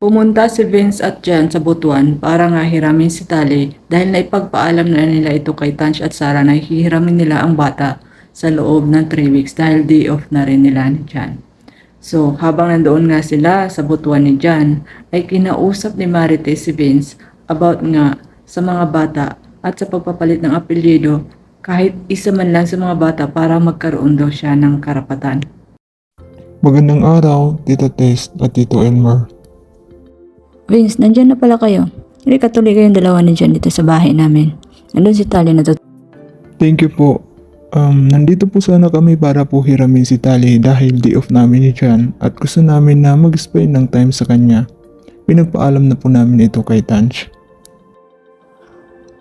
Pumunta si Vince at Jan sa Butuan para nga hiramin si Tali dahil naipagpaalam na nila ito kay Tanch at Sarah na hihiramin nila ang bata sa loob ng 3 weeks dahil day off na rin nila ni Jan. So habang nandoon nga sila sa Butuan ni Jan ay kinausap ni Marites si Vince about nga sa mga bata at sa pagpapalit ng apelyido kahit isa man lang sa mga bata para magkaroon daw siya ng karapatan. Magandang araw, Tita Tess at Tito Elmer. Vince, nandyan na pala kayo. Hindi katuloy kayong dalawa na dyan dito sa bahay namin. Nandun si Tali na to. Thank you po. Nandito po sana kami para po hiramin si Tali dahil day off namin ni Jan at gusto namin na mag-spend ng time sa kanya. Pinagpaalam na po namin ito kay Tanch.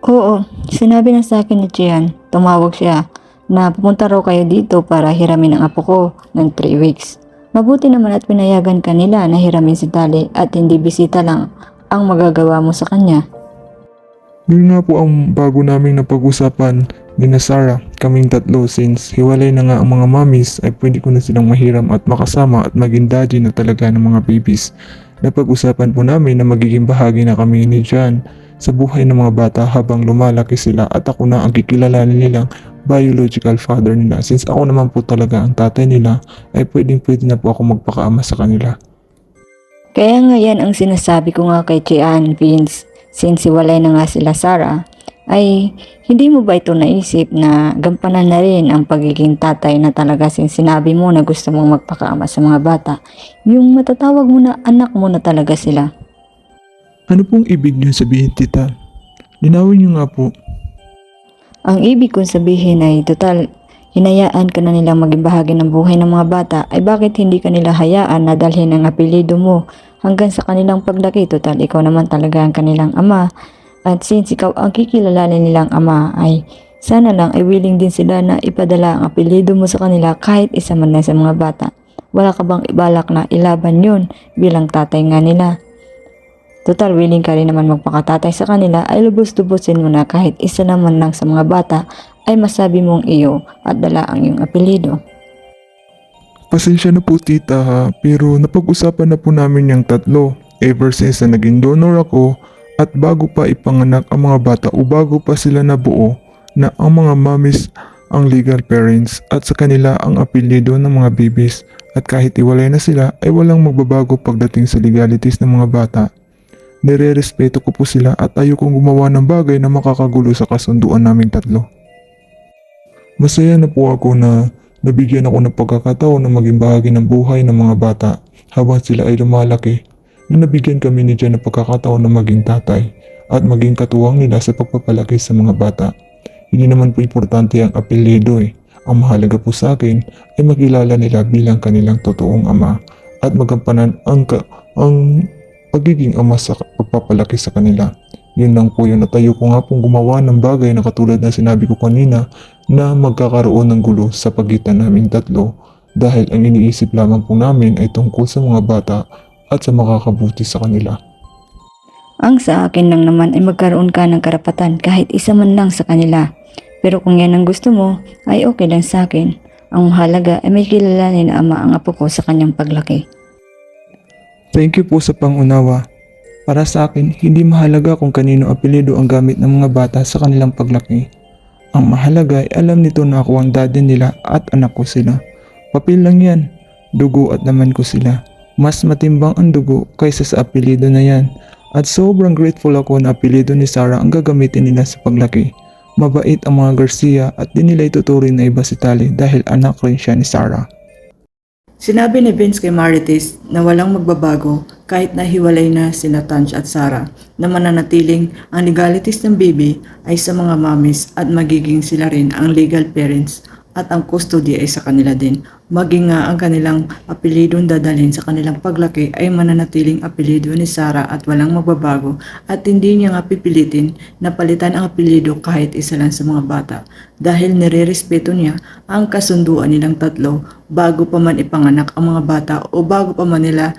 Oo, sinabi na sa akin ni Gian. Tumawag siya na pupunta raw kayo dito para hiramin ang apo ko ng 3 weeks. Mabuti naman at pinayagan ka nila na hiramin si Tali at hindi bisita lang ang magagawa mo sa kanya. Yun nga po ang bago naming napag-usapan ni na Sarah, kaming tatlo since hiwalay na nga ang mga mommies ay pwede ko na silang mahiram at makasama at maging daddy na talaga ng mga babies. Napag-usapan po namin na magiging bahagi na kami ni Jan sa buhay ng mga bata habang lumalaki sila at ako na ang kikilalanin nilang biological father nila. Since ako naman po talaga ang tatay nila ay pwede na po ako magpakaama sa kanila. Kaya nga yan ang sinasabi ko nga kay Gian, Vince. Since hiwalay na nga sila Sarah, ay hindi mo ba ito naisip na gampanan na rin ang pagiging tatay na talaga since sinabi mo na gusto mong magpakaama sa mga bata? Yung matatawag mo na anak mo na talaga sila. Ano pong ibig niyo sabihin, tita? Linawin niyo nga po. Ang ibig kong sabihin ay total, hinayaan ka na nilang maging bahagi ng buhay ng mga bata ay bakit hindi ka nila hayaan na dalhin ang apelyido mo hanggang sa kanilang paglaki? Total, ikaw naman talaga ang kanilang ama at since ikaw ang kikilalanin nilang ama ay sana lang ay willing din sila na ipadala ang apelyido mo sa kanila kahit isa man lang sa mga bata. Wala ka bang ibalak na ilaban yun bilang tatay nga nila? Total, willing ka rin naman magpakatatay sa kanila ay lubos-lubosin mo na kahit isa naman lang sa mga bata ay masabi mong iyo at dala ang iyong apelyido. Pasensya na po tita ha, pero napag-usapan na po namin yung tatlo ever since na naging donor ako at bago pa ipanganak ang mga bata o bago pa sila nabuo na ang mga mommies ang legal parents at sa kanila ang apelyido ng mga babies at kahit iwalay na sila ay walang magbabago pagdating sa legalities ng mga bata. Nire-respeto ko po sila at ayokong gumawa ng bagay na makakagulo sa kasunduan naming tatlo. Masaya na po ako na nabigyan ako ng pagkakataon na maging bahagi ng buhay ng mga bata habang sila ay lumalaki, na nabigyan kami ni Jan ng pagkakataon na maging tatay at maging katuwang nila sa pagpapalaki sa mga bata. Hindi naman po importante ang apelyido eh. Ang mahalaga po sa akin ay makilala nila bilang kanilang totoong ama at magampanan ang pagiging ama sa pagpapalaki sa kanila. Yun lang po yun at ayoko nga pong gumawa ng bagay na katulad na sinabi ko kanina na magkakaroon ng gulo sa pagitan naming tatlo dahil ang iniisip lamang po namin ay tungkol sa mga bata at sa makakabuti sa kanila. Ang sa akin lang naman ay magkaroon ka ng karapatan kahit isa man lang sa kanila. Pero kung yan ang gusto mo ay okay lang sa akin. Ang mahalaga ay may kilalanin na ama ang apo ko sa kanyang paglaki. Thank you po sa pangunawa. Para sa akin, hindi mahalaga kung kanino apelyido ang gamit ng mga bata sa kanilang paglaki. Ang mahalaga ay alam nito na ako ang daddy nila at anak ko sila. Papel lang yan, dugo at laman ko sila. Mas matimbang ang dugo kaysa sa apelyido na yan. At sobrang grateful ako na apelyido ni Sarah ang gagamitin nila sa paglaki. Mabait ang mga Garcia at di nila ituturing na iba si Tali dahil anak rin siya ni Sarah. Sinabi ni Vince kay Marites na walang magbabago kahit nahiwalay na sina Tanch at Sarah na mananatiling ang legalities ng baby ay sa mga mommies at magiging sila rin ang legal parents at ang custody ay sa kanila din. Maging nga ang kanilang apelyidong dadalhin sa kanilang paglaki ay mananatiling apelyido ni Sarah at walang magbabago at hindi niya nga pipilitin na palitan ang apelyido kahit isa lang sa mga bata dahil nirerespeto niya ang kasunduan nilang tatlo bago pa man ipanganak ang mga bata o bago pa man nila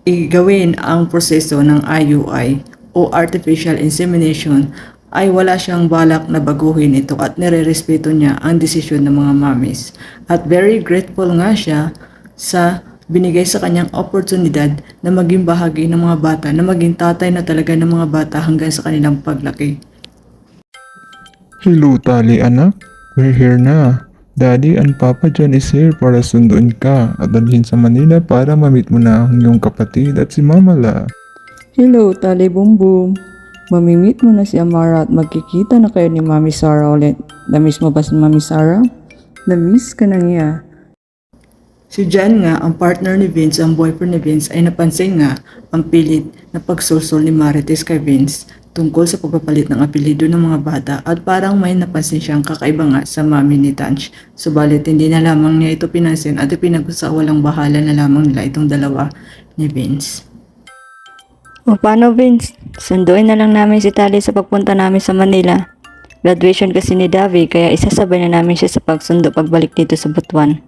igawin ang proseso ng IUI o artificial insemination, ay wala siyang balak na baguhin ito at nirerespeto niya ang desisyon ng mga mommies. At very grateful nga siya sa binigay sa kanyang oportunidad na maging bahagi ng mga bata, na maging tatay na talaga ng mga bata hanggang sa kanilang paglaki. Hello, Tali anak. We're here na. Daddy and Papa John is here para sunduin ka at dalhin sa Manila para ma-meet mo na ang iyong kapatid at si Mama La. Hello, Tali Boom Boom. Mamimit mo na si Amara at magkikita na kayo ni Mami Sarah ulit. Namiss mo ba si Mami Sarah? Namiss ka na niya. Si Jan nga, ang partner ni Vince, ang boyfriend ni Vince, ay napansin nga ang pilit na pagsulsol ni Marites kay Vince tungkol sa pagpapalit ng apelido ng mga bata, at parang may napansin siyang kakaiba nga sa mami ni Tanch. Subalit hindi na lamang niya ito pinansin at ipinagsawalang bahala na lamang nila itong dalawa ni Vince. O paano Vince? Sunduin na lang namin si Tali sa pagpunta namin sa Manila. Graduation kasi ni Davi kaya isasabay na namin siya sa pagsundo pagbalik dito sa Butuan.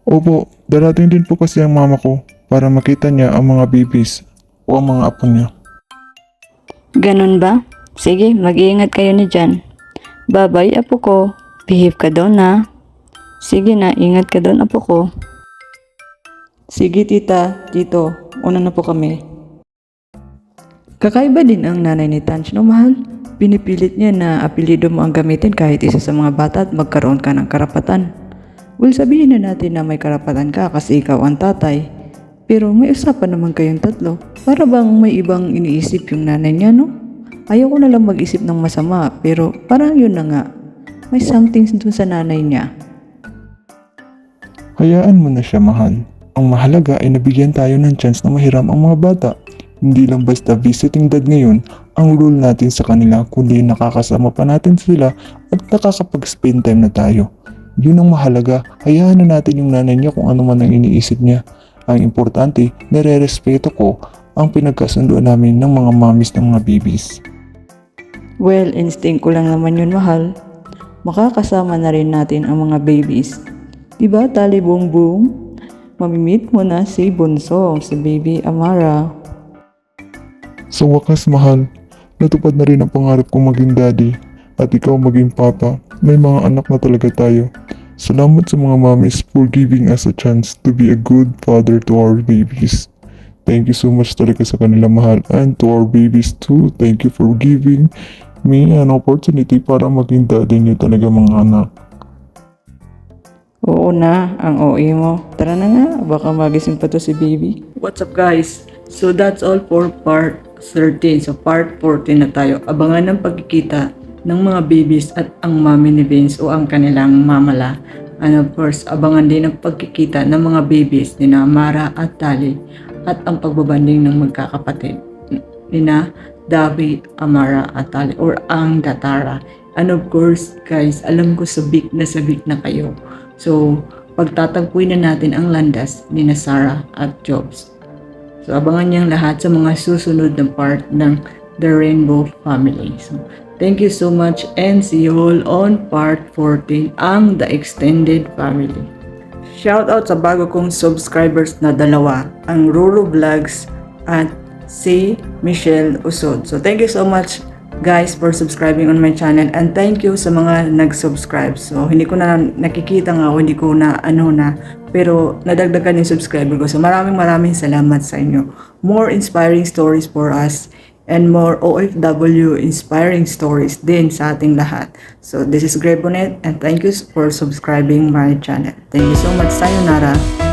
Opo, darating din po kasi ang mama ko para makita niya ang mga babies o ang mga apo niya. Ganun ba? Sige, mag-iingat kayo ni Jan. Bye-bye apo ko. Behave ka doon na. Sige na, ingat ka doon apo ko. Sige tita, tito, una na po kami. Kakaiba din ang nanay ni Tanch, no mahal? Pinipilit niya na apelido mo ang gamitin kahit isa sa mga bata at magkaroon ka ng karapatan. Well, sabihin na natin na may karapatan ka kasi ikaw ang tatay. Pero may usapan naman kayong tatlo. Para bang may ibang iniisip yung nanay niya, no? Ayaw ko na lang mag-isip ng masama, pero parang yun na nga. May something dun sa nanay niya. Hayaan mo na siya, mahal. Ang mahalaga ay nabigyan tayo ng chance na mahiram ang mga bata. Hindi lang basta visiting dad ngayon ang rule natin sa kanila, kundi nakakasama pa natin sila at nakakapag-spend time na tayo. Yun ang mahalaga. Hayaan na natin yung nanay niya kung ano man ang iniisip niya. Ang importante, nire-respeto ko ang pinagkasunduan namin ng mga mommies ng mga babies. Well, instinct ko lang naman yun, mahal. Makakasama na rin natin ang mga babies. Diba, Tali Boom Boom? Mamimit mo na si Bunso, si Baby Amara. Sa wakas, mahal, natupad na rin ang pangarap kong maging daddy at ikaw maging papa. May mga anak na talaga tayo. Salamat sa mga mommies for giving us a chance to be a good father to our babies. Thank you so much talaga sa kanila, mahal. And to our babies too, thank you for giving me an opportunity para maging daddy niyo talaga, mga anak. Oo na, ang OA mo. Tara na nga, baka magising pa to si baby. What's up guys? So that's all for part 13. So part 14 na tayo. Abangan ng pagkikita ng mga babies at ang mami ni Vince o ang kanilang mamala. And of course, abangan din ang pagkikita ng mga babies ni Amara at Tali at ang pagbabanding ng magkakapatid nina Davi, Amara at Tali or ang Datara. And of course, guys, alam ko sabik na kayo. So, pagtatagpuin na natin ang landas ni Sarah at Jobs. So, abangan niyang lahat sa mga susunod na part ng The Rainbow Family. So, thank you so much and see you all on part 14, ang The Extended Family. Shoutout sa bago kong subscribers na dalawa, ang Ruru Vlogs at si Michelle Usod. So thank you so much guys for subscribing on my channel, and thank you sa mga nag-subscribe. So hindi ko na nakikita nga, hindi ko na pero nadagdagan yung subscriber ko. So maraming salamat sa inyo. More inspiring stories for us and more OFW inspiring stories din sa ating lahat. So this is Greg Bonet and thank you for subscribing my channel. Thank you so much. Sayonara.